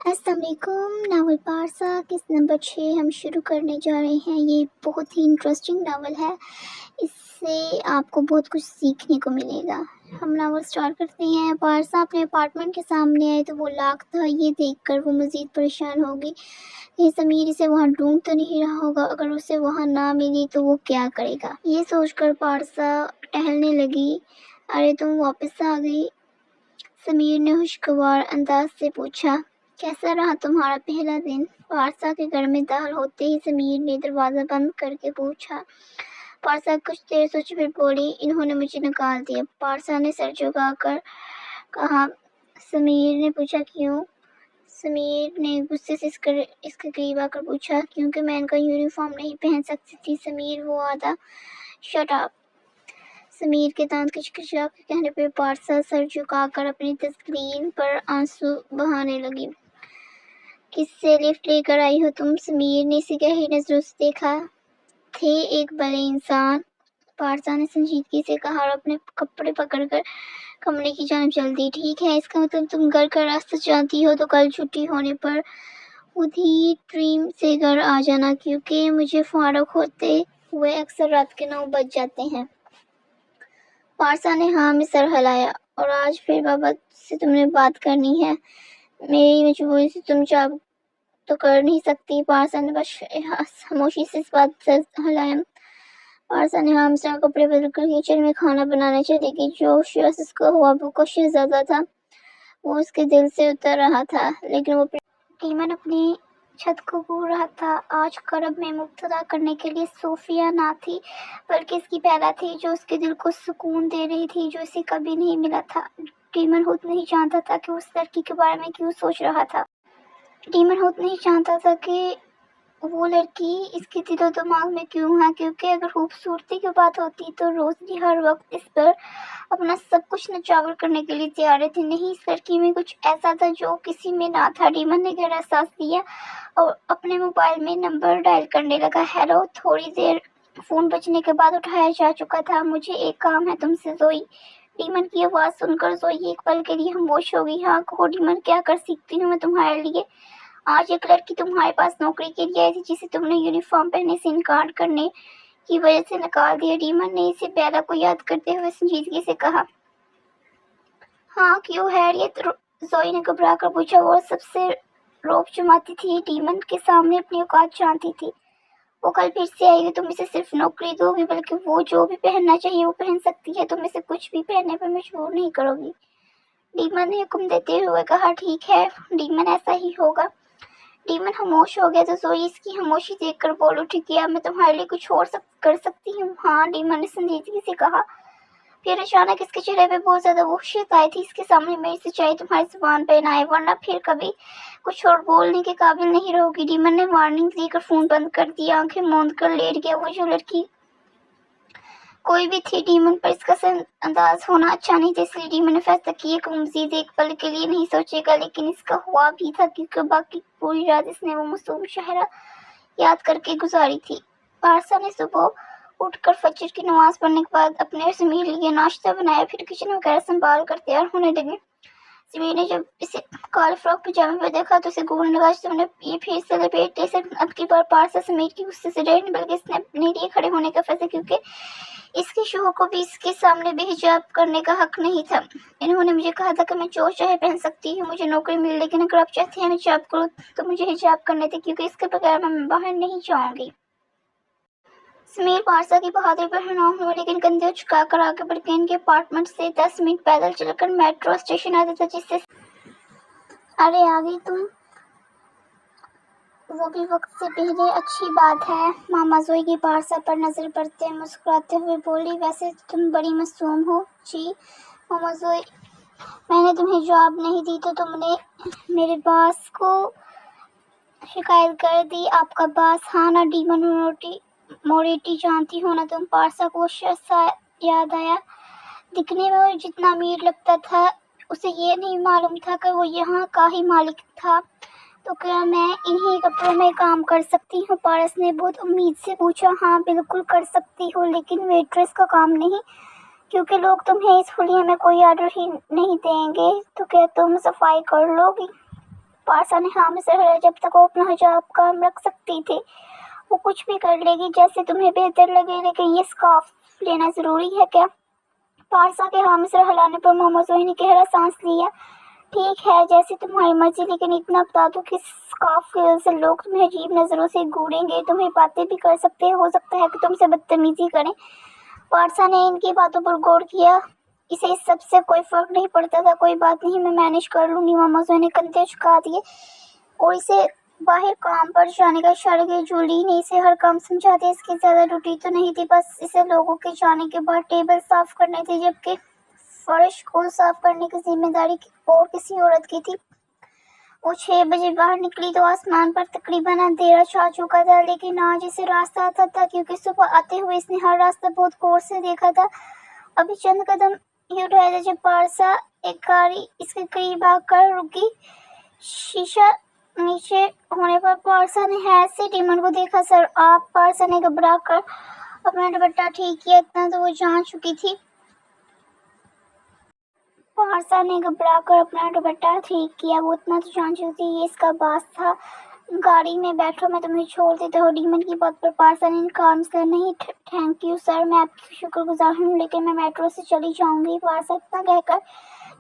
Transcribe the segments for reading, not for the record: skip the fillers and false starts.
السلام علیکم۔ ناول پارسا قسط نمبر 6 ہم شروع کرنے جا رہے ہیں۔ یہ بہت ہی انٹرسٹنگ ناول ہے، اس سے آپ کو بہت کچھ سیکھنے کو ملے گا۔ ہم ناول سٹارٹ کرتے ہیں۔ پارسا اپنے اپارٹمنٹ کے سامنے آئے تو وہ لاک تھا۔ یہ دیکھ کر وہ مزید پریشان ہوگی کہ سمیر اسے وہاں ڈھونڈ تو نہیں رہا ہوگا۔ اگر اسے وہاں نہ ملی تو وہ کیا کرے گا، یہ سوچ کر پارسا ٹہلنے لگی۔ ارے تم واپس آ گئی، سمیر نے خوشگوار انداز سے پوچھا۔ کیسا رہا تمہارا پہلا دن؟ پارسا کے گھر میں داخل ہوتے ہی سمیر نے دروازہ بند کر کے پوچھا۔ پارسا کچھ دیر سوچی پھر بولی، انہوں نے مجھے نکال دیا۔ پارسا نے سر جھکا کر کہا۔ سمیر نے پوچھا کیوں؟ سمیر نے غصے سے اس کے قریب آ کر پوچھا، کیونکہ میں ان کا یونیفارم نہیں پہن سکتی تھی۔ سمیر وہ آدھا شٹ اپ، سمیر کے دانت کچکچا کے کہنے پہ پارسا سر جھکا کر اپنی تسکین پر آنسو بہانے لگی۔ کس سے لفٹ لے کر آئی ہو تم؟ سمیر نے اسے گہری نظروں سے دیکھا۔ تھے ایک بڑے انسان، پارسا نے سنجیدگی سے کہا اور اپنے کپڑے پکڑ کر کمرے کی جانب چل دی۔ ٹھیک ہے، اس کا مطلب تم گھر کا راستہ جانتی ہو، تو کل چھٹی ہونے پر خود ہی ٹرین سے گھر آ جانا، کیونکہ مجھے فارغ ہوتے ہوئے اکثر رات کے 9 بج جاتے ہیں۔ پارسا نے ہاں میں سر ہلایا۔ اور آج پھر بابا سے تم نے بات کرنی ہے؟ میری مجبوری سے تم چاہ تو کر نہیں سکتی۔ پارسا نے بس خاموشی سے اس بات سر ہلایا۔ پارسا نے ہاں میں کپڑے بدل کر کچن میں کھانا بنانے چلی گئی۔ جو شخص اس کا خوابوں کا شہزادہ تھا وہ اس کے دل سے اتر رہا تھا، لیکن وہ ڈیمن اپنی چھت کو گھور رہا تھا۔ آج کرب میں مبتلا کرنے کے لیے صوفیہ نہ تھی، بلکہ اس کی پہلا تھی، جو اس کے دل کو سکون دے رہی تھی، جو اسے کبھی نہیں ملا تھا۔ ڈیمن خود نہیں جانتا تھا کہ اس لڑکی کے بارے میں کیوں سوچ رہا تھا۔ ڈیمن خود نہیں جانتا تھا کہ وہ لڑکی اس کے دل و دماغ میں کیوں ہے، کیونکہ اگر خوبصورتی کی بات ہوتی تو روزی ہر وقت اس پر اپنا سب کچھ نچھاور کرنے کے لیے تیار تھی۔ نہیں، اس لڑکی میں کچھ ایسا تھا جو کسی میں نہ تھا۔ ڈیمن نے گہرا سانس لیا اور اپنے موبائل میں نمبر ڈائل کرنے لگا۔ ہیلو، تھوڑی دیر فون بجنے کے بعد اٹھایا جا چکا تھا۔ مجھے ایک کام ہے تم سے، زوئی۔ ڈیمن کی آواز سن کر زوئی ایک پل کے لیے خاموش ہو گئی۔ ہاں کہو ڈیمن، کیا کر سکتی ہوں میں تمہارے لیے؟ آج ایک لڑکی تمہارے پاس نوکری کے لیے آئی تھی، جسے تم نے یونیفارم پہننے سے انکار کرنے کی وجہ سے نکال دیا۔ ڈیمن نے اسے بیلا کو یاد کرتے ہوئے سنجیدگی سے کہا۔ ہاں کیوں، خیریت؟ زوئی نے گھبرا کر پوچھا۔ وہ سب سے روب جماتی تھی، ڈیمن کے سامنے اپنی اوقات جانتی تھی۔ وہ کل پھر سے آئے گی، تم اسے صرف نوکری دو گی، بلکہ وہ جو بھی پہننا چاہیے وہ پہن سکتی ہے، تم اسے کچھ بھی پہننے پر مجبور نہیں کرو گی۔ ڈیمن نے حکم دیتے ہوئے کہا۔ ٹھیک ہے ڈیمن، ایسا ہی ہوگا۔ ڈیمن خاموش ہو گیا تو زوئی اس کی خاموشی دیکھ کر بول اٹھی، کیا میں تمہارے لیے کچھ اور کر سکتی ہوں؟ ہاں، ڈیمن نے سنجیدگی سے کہا۔ پھر اچانک اس کے چہرے پہ بہت زیادہ وحشت آئی تھی۔ اس کے سامنے میری سچائی تمہاری زبان پہ نہ آئے، ورنہ پھر کبھی کچھ اور بولنے کے قابل نہیں رہو گی۔ ڈیمن نے وارننگ دے کر فون بند کر دیا، آنکھیں موند کر لیٹ گیا۔ وہ جو لڑکی کوئی بھی تھی، ڈیمن پر اس کا انداز ہونا اچھا نہیں تھا، اس لیے ڈیمن نے فیصلہ کیا کہ وہ مزید ایک پل کے لیے نہیں سوچے گا۔ لیکن اس کا ہوا بھی تھا، کیونکہ باقی پوری رات اس نے وہ معصوم شہرہ یاد کر کے گزاری تھی۔ پارسا نے صبح اٹھ کر فجر کی نماز پڑھنے کے بعد اپنے اور سمیر لیے ناشتہ بنایا، پھر کچن وغیرہ سنبھال کر تیار ہونے لگے۔ سمیر نے جب اسے کالے فراک پجامے پر دیکھا تو اسے گھورنے لگا، تم نے یہ پھر سے لپیٹ لیا۔ صرف اب کی بار پارسا سمیر کی غصے سے ڈری نہیں، بلکہ اس نے اپنے لیے کھڑے ہونے کا فیصلہ، کیونکہ اس کے شوہر کو بھی اس کے سامنے بے حجاب کرنے کا حق نہیں تھا۔ انہوں نے مجھے کہا تھا کہ میں جو چاہے پہن سکتی ہوں، مجھے نوکری ملی، لیکن اگر آپ چاہتے ہیں میں حجاب کروں تو مجھے حجاب کرنے دیں، کیونکہ اس کے بغیر میں باہر نہیں جاؤں گی۔ سمیر پارسا کی بہادری پر حیران ہوا، لیکن کندھے جھکا کر آگے بڑھ گیا۔ ان کے اپارٹمنٹ سے 10 منٹ پیدل چل کر میٹرو اسٹیشن آتا تھا، جس سے ارے آ گئی تم، وہ بھی وقت سے پہلے، اچھی بات ہے۔ ماما زوئی کی پارسا پر نظر پڑتے مسکراتے ہوئے بولی، ویسے تم بڑی معصوم ہو۔ جی ماما زوئی، میں نے تمہیں جواب نہیں دی تو تم نے میرے باس کو شکایت کر دی۔ آپ کا باس؟ ہاں نا، ڈیمن موریٹی، جانتی ہو نا تم؟ پارسا کو وہ شخص یاد آیا۔ دکھنے میں وہ جتنا امیر لگتا تھا، اسے یہ نہیں معلوم تھا کہ وہ یہاں کا ہی مالک تھا۔ تو کیا میں انہی کپڑوں میں کام کر سکتی ہوں؟ پارس نے بہت امید سے پوچھا۔ ہاں بالکل کر سکتی ہو، لیکن ویٹریس کا کام نہیں، کیونکہ لوگ تمہیں اس حلیے میں کوئی آرڈر ہی نہیں دیں گے۔ تو کیا تم صفائی کر لو گی؟ पारसा ने हाँ में सर हिलाया। जब तक वो अपना हिजाब कायम रख सकती थी वो कुछ भी कर लेगी जैसे तुम्हें बेहतर लगे, लेकिन ये स्कार्फ लेना जरूरी है क्या? पारसा के हाँ में सर हिलाने पर मोहम्मद जोही ने गहरा सांस लिया। ठीक है, जैसे तुम्हारी मर्जी, लेकिन इतना बता दो कि स्कार्फ की वजह से लोग तुम्हें अजीब नजरों से घूरेंगे, तुम्हें बातें भी कर सकते हैं, हो सकता है कि तुमसे बदतमीजी करें। पारसा ने इनकी बातों पर गौर किया। इसे इस सबसे कोई फर्क नहीं पड़ता था। कोई बात नहीं, मैं मैनेज कर लूंगी। मोहम्मद जोही ने कंधे झुका दिए और इसे बाहर काम पर जाने का इशारा किया। जूली ने इसे हर काम समझाते, इसकी ज्यादा ड्यूटी तो नहीं थी, बस इसे लोगों के जाने के बाद टेबल साफ करने थी, जबकि फर्श को साफ करने की जिम्मेदारी और किसी औरत की थी। वो 6 बजे बाहर निकली तो आसमान पर तकरीबन अंधेरा छा चुका था, लेकिन आज इसे रास्ता आता था क्योंकि सुबह आते हुए इसने हर रास्ता बहुत गौर से देखा था। अभी चंद कदम ही उठाया था जब पारसा एक गाड़ी इसके करीब आकर रुकी। शीशा नीचे होने पर पारसा ने हैरत से डीमन को देखा। सर आप? पारसा ने घबरा कर अपना दुपट्टा ठीक किया। इतना तो वो जान चुकी थी। पारसा ने घबरा कर अपना दुपट्टा ठीक किया। वो इतना तो जान चुकी थी, ये इसका बास था। गाड़ी में बैठो, मैं तुम्हें छोड़ देता हूँ। डीमन की बात पर पारसा ने इनकार किया। नहीं थैंक यू सर, मैं आपकी शुक्रगुजार हूँ, लेकिन मैं मेट्रो से चली जाऊंगी। पारसा इतना कहकर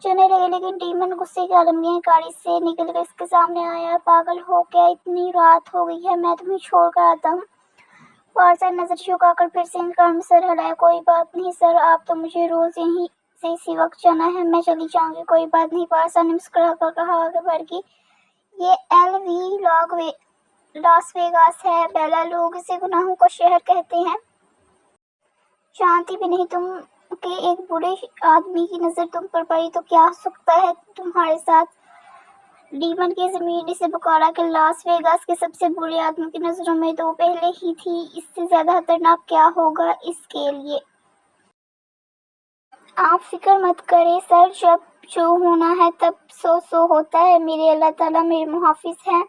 चलने लगे, लेकिन डीमन गुस्से के आलम में गाड़ी से निकलकर इसके सामने आया। पागल हो क्या? इतनी रात हो गई है, मैं तुम्हें छोड़ कर आता हूँ। पारसा ने नजर झुकाकर फिर से इनकार में सर हिलाया। कोई बात नहीं सर, आप तो मुझे रोज यहीं से इसी वक्त जाना है, मैं चली जाऊंगी। कोई बात नहीं, पारसा ने मुस्कुरा कर कहा। आगे बढ़ गई। ये एलवी लास वेगास है बेला, लोग इसे गुनाहों का शहर कहते हैं। जानती भी नहीं तुम कि एक बूढ़े आदमी की नजर तुम पर पड़ी तो क्या हो सकता है तुम्हारे साथ। डीमन की जमीन से पुकारा कि लास वेगास के सबसे बुरे आदमी की नजरों में तो पहले ही थी, इससे ज्यादा खतरनाक क्या होगा इसके लिए। आप फिक्र मत करें सर, जब जो होना है तब सो होता है। मेरे अल्लाह ताला मेरे मुहाफिज हैं।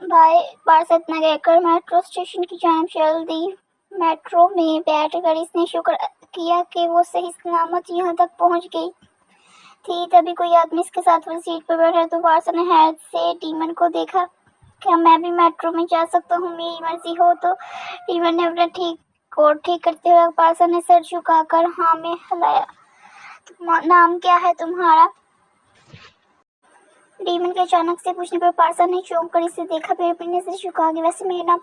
बाय। पारसा इतना कहकर मेट्रो स्टेशन की जानब चल दी। मेट्रो में बैठकर इसने शुक्र किया कि वो सही सलामत यहाँ तक पहुँच गई थी। तभी कोई आदमी इसके साथ वाली सीट पर बैठा तो पारसा ने हैरत से डीमन को देखा। क्या मैं भी मेट्रो में जा सकता हूँ? मेरी मर्जी हो तो। डीमन ने अपना ठीक करते हुए पारसा ने सर झुकाकर हाँ में हिलाया। नाम क्या है तुम्हारा? डीमन के अचानक से पूछने पर पारसा ने चौंक कर इसे देखा, फिर अपने से झुका गया। वैसे मेरा नाम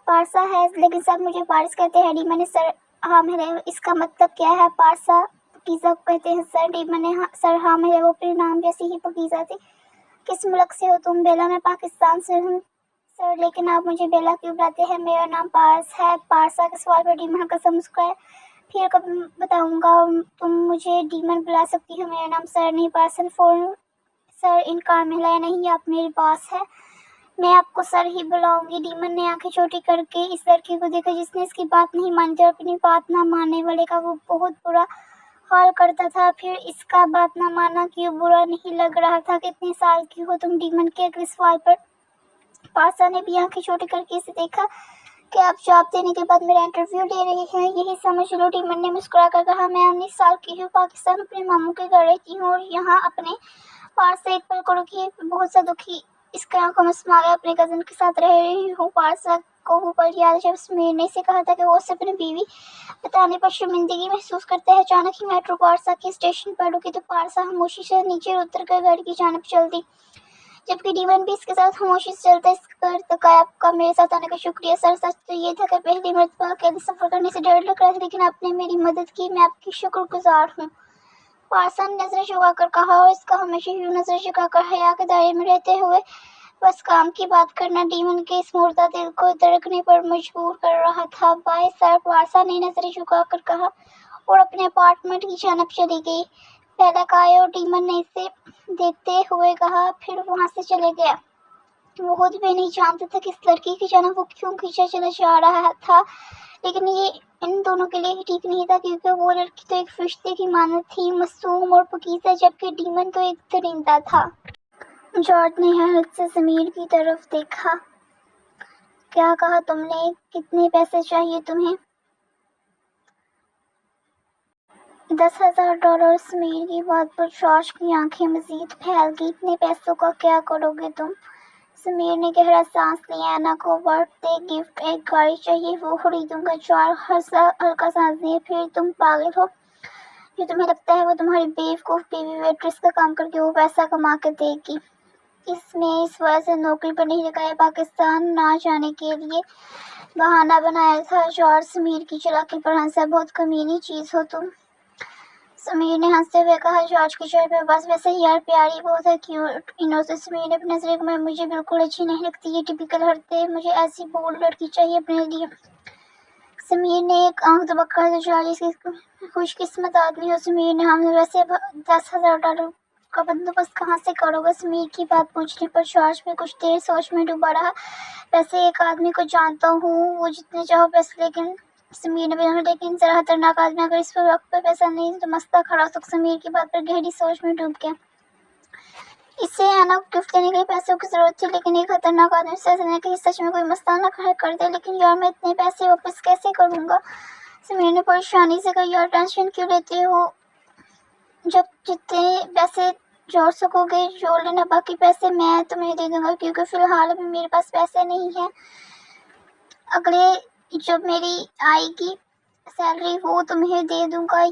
पारसा है, लेकिन सब मुझे पारस कहते हैं। डीमन ने सर हाँ में हिलाया। इसका मतलब क्या है? पारसा पकीज़ा कहते हैं सर। डीमन ने सर हाँ में हिलाया। वो अपने नाम जैसी ही पकीज़ा थी। किस मुल्क से हो तुम? बेला, मैं पाकिस्तान से हूँ सर। लेकिन आप मुझे बेला क्यों बुलाते हैं? मेरा नाम पारस है। पारसा के सवाल पर डीमन कसम मुस्कुराया। फिर कब बताऊंगा, तुम मुझे डीमन बुला सकती हो, मेरा नाम सर नहीं पारसन। फोन सर इनकार में हिलाया। नहीं, आप मेरे पास है, मैं आपको सर ही बुलाऊंगी। डीमन ने आंखें छोटी करके इस लड़की को देखा जिसने इसकी बात नहीं मानी थी और अपनी बात ना मानने वाले का वो बहुत बुरा हाल करता था। फिर इसका बात ना मानना क्यों बुरा नहीं लग रहा था? कितने साल की हो तुम? डीमन के अगले सवाल पर पारसा ने भी आंखें छोटी करके इसे देखा। कि आप जवाब देने के बाद मेरा इंटरव्यू ले रहे हैं, यही समझ लो। डीमन ने मुस्कुरा कर कहा। मैं 19 साल की हूँ, पाकिस्तान अपने मामू के घर रहती हूँ और यहाँ अपने पारसा एक पल को रुकी, बहुत सा दुखी इसके आंखों में समा गया। अपने कजन के साथ रह रही हूँ। पारसा को वो पल याद जब समीर ने इसे कहा था कि वो उससे अपनी बीवी बताने पर शर्मिंदगी महसूस करता है। अचानक ही मेट्रो पारसा के स्टेशन पर रुकी तो पारसा खामोशी से नीचे उतर कर घर की जानब चल दी, जबकि डीमन भी इसके साथ खामोशी से चलता। इसका तकाया का मेरे साथ आने का शुक्रिया सर। सच तो ये था कि पहली मरतबा अकेले सफर करने से डर लग रहा था, लेकिन आपने मेरी मदद की, मैं आपकी शुक्रगुजार हूँ। पारसा ने नजरें झुकाकर कहा, और इसका हमेशा यूं नजरें झुकाकर हया के दायरे में रहते हुए बस काम की बात करना डीमन के इस मुर्दा दिल को धड़कने पर मजबूर कर रहा था। बाय सर, पारसा ने नजरें झुकाकर कहा और अपने अपार्टमेंट की जानब चली गई। पहला आया और डीमन ने इसे देखते हुए कहा, फिर वहां से चले गया। वो खुद भी नहीं जानता था कि इस लड़की की जानब वो क्यों खींचा चला जा रहा था, लेकिन ये इन दोनों के लिए ही ठीक नहीं था, क्योंकि वो लड़की तो एक फरिश्ते की मानद थी, मासूम और पकीज़ा, जबकि डीमन तो एक दरिंदा था। जॉर्ज ने हैरत से ज़मीर की तरफ देखा। क्या कहा तुमने? कितने पैसे चाहिए तुम्हें? $10,000 समीर की बात पर जॉर्ज की आंखें मजीद फैल गई। इतने पैसों का क्या करोगे तुम? समीर ने गहरा सांस लिया। एना को बर्थडे गिफ्ट एक गाड़ी चाहिए, वो खरीदूंगा। जॉर्ज हल्का सांस लिया। फिर तुम पागल हो? जो तुम्हें लगता है वो तुम्हारी बेवकूफ बीवी वेट्रेस का काम करके वो पैसा कमा के देगी। इसमें इस वजह से नौकरी पर नहीं लगाया, पाकिस्तान ना जाने के लिए बहाना बनाया था। जॉर्ज समीर की चालाकी पर हंसा। बहुत कमीनी चीज हो तुम। समीर ने हंसते हुए कहा। जॉर्ज के चेहरे पर बस वैसे ही यार, प्यारी बहुत है, क्यूट इनोसेंट। समीर ने अपनी नजरें घुमाई। मुझे बिल्कुल अच्छी नहीं लगती ये टिपिकल हरकतें, मुझे ऐसी बोल्ड लड़की चाहिए अपने लिए। समीर ने एक आंख दबा कर जॉर्ज की खुशकिस्मत आदमी हो समीर ने। हम वैसे $10,000 का बंदोबस्त कहाँ से करोगे? समीर की बात पूछने पर जॉर्ज में कुछ देर सोच में डूबा रहा। वैसे एक आदमी को जानता हूँ, वो जितने चाहो पैसे, लेकिन समीर ने बोला, लेकिन जरा खतरनाक आदमी, अगर इस पर वक्त पे पैसा नहीं तो मस्ता खड़ा हो। समीर की बात पर गहरी सोच में डूब गया। इसे एना को गिफ्ट देने के लिए पैसों की जरूरत थी, लेकिन एक खतरनाक आदमी से ऐसा कि सच में कोई मस्ताना खड़ा कर दे। लेकिन यार मैं इतने पैसे वापस कैसे करूँगा? समीर ने परेशानी से कहा। यार टेंशन क्यों लेते हो? जब जितने पैसे जोड़ सकोगे जोड़ लेना, बाकी पैसे मैं तुम्हें दे दूंगा, क्योंकि फिलहाल अभी मेरे पास पैसे नहीं है। अगले जब मेरी आएगी सैलरी वो तुम्हें दे दूंगा।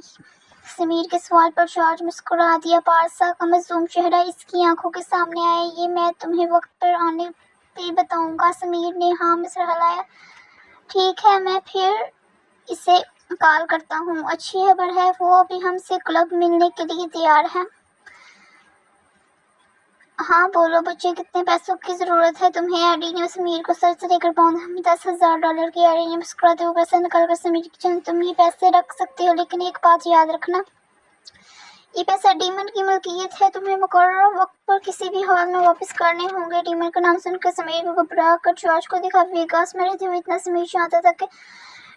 समीर के सवाल पर जॉर्ज मुस्कुरा दिया। पारसा का मासूम चेहरा इसकी आंखों के सामने आया। ये मैं तुम्हें वक्त पर आने पे बताऊंगा। समीर ने हाँ में सर हिलाया। ठीक है, मैं फिर इसे कॉल करता हूँ। अच्छी खबर है, वो अभी हमसे क्लब मिलने के लिए तैयार है। हाँ बोलो बच्चे, कितने पैसों की जरूरत है तुम्हें? एडी ने समीर को सर से लेकर पाउंड $10,000 की। एडी ने मुस्कुराते हुए पैसे निकालकर समीर की चंद, तुम ये पैसे रख सकते हो, लेकिन एक बात याद रखना, ये पैसा डीमन की मलकियत है। तुम्हें मुकर्रर वक्त पर किसी भी हाल में वापस करने होंगे। डीमन का नाम सुनकर समीर को घबरा कर जॉर्ज को दिखा। वेगास में रहते हुए इतना समीर चाहता था कि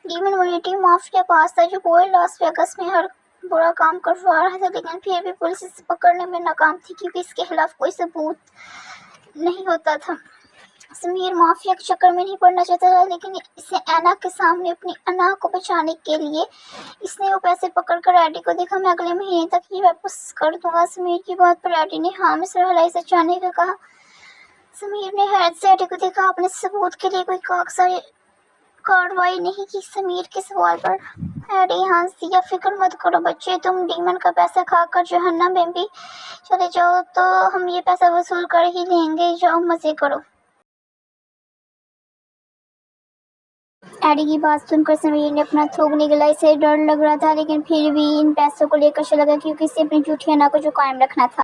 डीमन मोनिटी माफिया पास था, जो पूरे लॉस वेगास में हर बुरा काम करवा रहा था, लेकिन फिर भी पुलिस इसे पकड़ने में नाकाम थी, क्योंकि इसके खिलाफ कोई सबूत नहीं होता था। समीर माफिया के चक्कर में नहीं पड़ना चाहता था, लेकिन इसे एना के सामने अपनी अना को बचाने के लिए इसने वो पैसे पकड़कर एडी को देखा। मैं अगले महीने तक ये वापस कर दूंगा। समीर की बात पर एडी ने हाँ में सर हिलाई। से जाने का कहा। समीर ने हैरत से एडी को देखा। अपने सबूत के लिए कोई कागजात कार्रवाई नहीं की। समीर के सवाल पर एडी हंस दिया। फिक्र मत करो बच्चे, तुम डीमन का पैसा खाकर जहन्नम में भी चले जाओ तो हम ये पैसा वसूल कर ही लेंगे। जाओ मजे करो। एडी की बात सुनकर समीर ने अपना थूक निगला। इसे डर लग रहा था, लेकिन फिर भी इन पैसों को लेकर लगा, क्योंकि इसे अपनी झूठी अना को जो कायम रखना था।